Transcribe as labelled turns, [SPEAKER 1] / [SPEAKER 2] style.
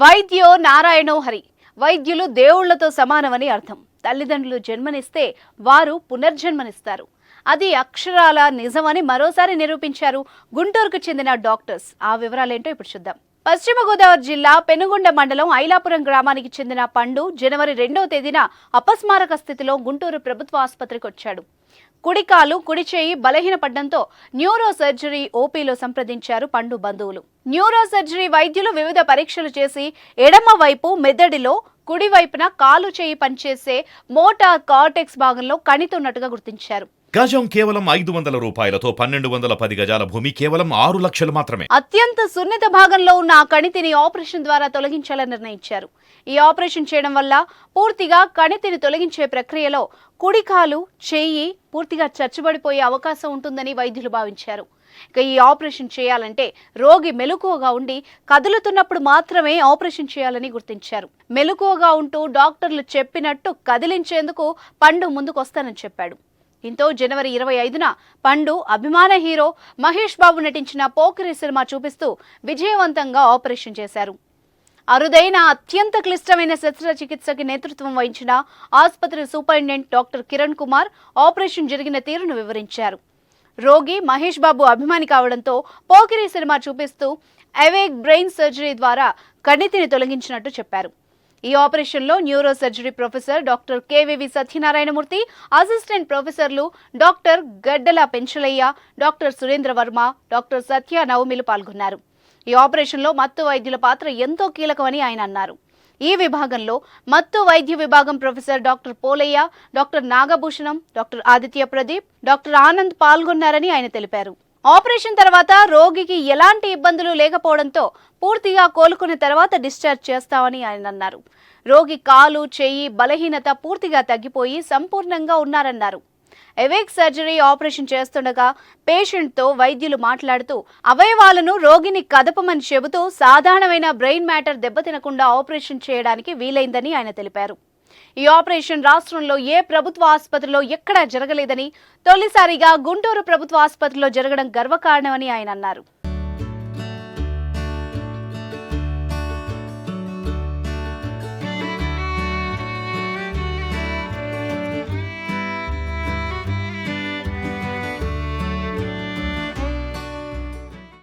[SPEAKER 1] వైద్యో నారాయణో హరి. వైద్యులు దేవుళ్లతో సమానమని అర్థం. తల్లిదండ్రులు జన్మనిస్తే వారు పునర్జన్మనిస్తారు. అది అక్షరాల నిజమని మరోసారి నిరూపించారు గుంటూరుకు చెందిన డాక్టర్స్. ఆ వివరాలేంటో ఇప్పుడు చూద్దాం. పశ్చిమ గోదావరి జిల్లా పెనుగొండ మండలం ఐలాపురం గ్రామానికి చెందిన పండు జనవరి 2వ తేదీన అపస్మారక స్థితిలో గుంటూరు ప్రభుత్వ ఆసుపత్రికి వచ్చాడు. కుడి కాలు కుడి చేయి బలహీనపడడంతో న్యూరో సర్జరీ ఓపీలో సంప్రదించారు పండు బంధువులు. న్యూరో సర్జరీ వైద్యులు వివిధ పరీక్షలు చేసి ఎడమ వైపు మెదడులో, కుడి వైపున కాలు చేయి పనిచేసే మోటార్ కార్టెక్స్ భాగంలో కణితున్నట్టుగా గుర్తించారు.
[SPEAKER 2] గజం కేవలం 500 రూపాయలతో 1210 గజాల భూమి కేవలం 6 లక్షలు మాత్రమే.
[SPEAKER 1] అత్యంత సున్నిత భాగంలో ఉన్న ఆ కణితిని ఆపరేషన్ ద్వారా తొలగించాలని నిర్ణయించారు. ఈ ఆపరేషన్ చేయడం వల్ల పూర్తిగా కణితిని తొలగించే ప్రక్రియలో కుడి కాలు, చెయ్యి పూర్తిగా చచ్చుబడిపోయే అవకాశం ఉంటుందని వైద్యులు భావించారు. ఇక ఈ ఆపరేషన్ చేయాలంటే రోగి మెలకువగా ఉండి కదులుతున్నప్పుడు మాత్రమే ఆపరేషన్ చేయాలని గుర్తించారు. మెలకువగా ఉంటూ డాక్టర్లు చెప్పినట్టు కదిలించేందుకు పండు ముందుకొస్తానని చెప్పాడు. దీంతో జనవరి 25న పండు అభిమాన హీరో మహేష్ బాబు నటించిన పోకిరి సినిమా చూపిస్తూ విజయవంతంగా ఆపరేషన్ చేశారు. అరుదైన అత్యంత క్లిష్టమైన శస్త్రచికిత్సకి నేతృత్వం వహించిన ఆసుపత్రి superintendent doctor Kiran Kumar operation జరిగిన తీరును వివరించారు. రోగి మహేష్ బాబు అభిమాని కావడంతో పోకిరి సినిమా చూపిస్తూ అవేక్ బ్రెయిన్ సర్జరీ ద్వారా కణితిని తొలగించినట్టు చెప్పారు. ఈ ఆపరేషన్లో neuro surgery professor doctor KVV Satyanarayana Murthy, assistant ప్రొఫెసర్లు డాక్టర్ గడ్డల పెంచలయ్య, డాక్టర్ సురేంద్ర వర్మ, డాక్టర్ సత్య నవమిలు పాల్గొన్నారు. ఈ ఆపరేషన్లో మత్తు వైద్యుల పాత్ర ఎంతో కీలకమని ఆయన అన్నారు. ఈ విభాగంలో మత్తు వైద్య విభాగం professor doctor Polayya, doctor Nagabhushanam, doctor Aditya Pradeep, doctor Anand పాల్గొన్నారని ఆయన తెలిపారు. ఆపరేషన్ తర్వాత రోగికి ఎలాంటి ఇబ్బందులు లేకపోవడంతో పూర్తిగా కోలుకున్న తర్వాత డిశ్చార్జ్ చేస్తామని ఆయన అన్నారు. రోగి కాలు, చెయ్యి బలహీనత పూర్తిగా తగ్గిపోయి సంపూర్ణంగా ఉన్నారన్నారు. అవేక్ సర్జరీ ఆపరేషన్ చేస్తుండగా పేషెంట్తో వైద్యులు మాట్లాడుతూ అవయవాలను రోగిని కదపమని చెబుతూ సాధారణమైన బ్రెయిన్ మ్యాటర్ దెబ్బతినకుండా ఆపరేషన్ చేయడానికి వీలైందని ఆయన తెలిపారు. ఈ ఆపరేషన్ రాష్ట్రంలో ఏ ప్రభుత్వ ఆసుపత్రిలో ఎక్కడా జరగలేదని, తొలిసారిగా గుంటూరు ప్రభుత్వ ఆసుపత్రిలో జరగడం గర్వకారణమని ఆయన అన్నారు.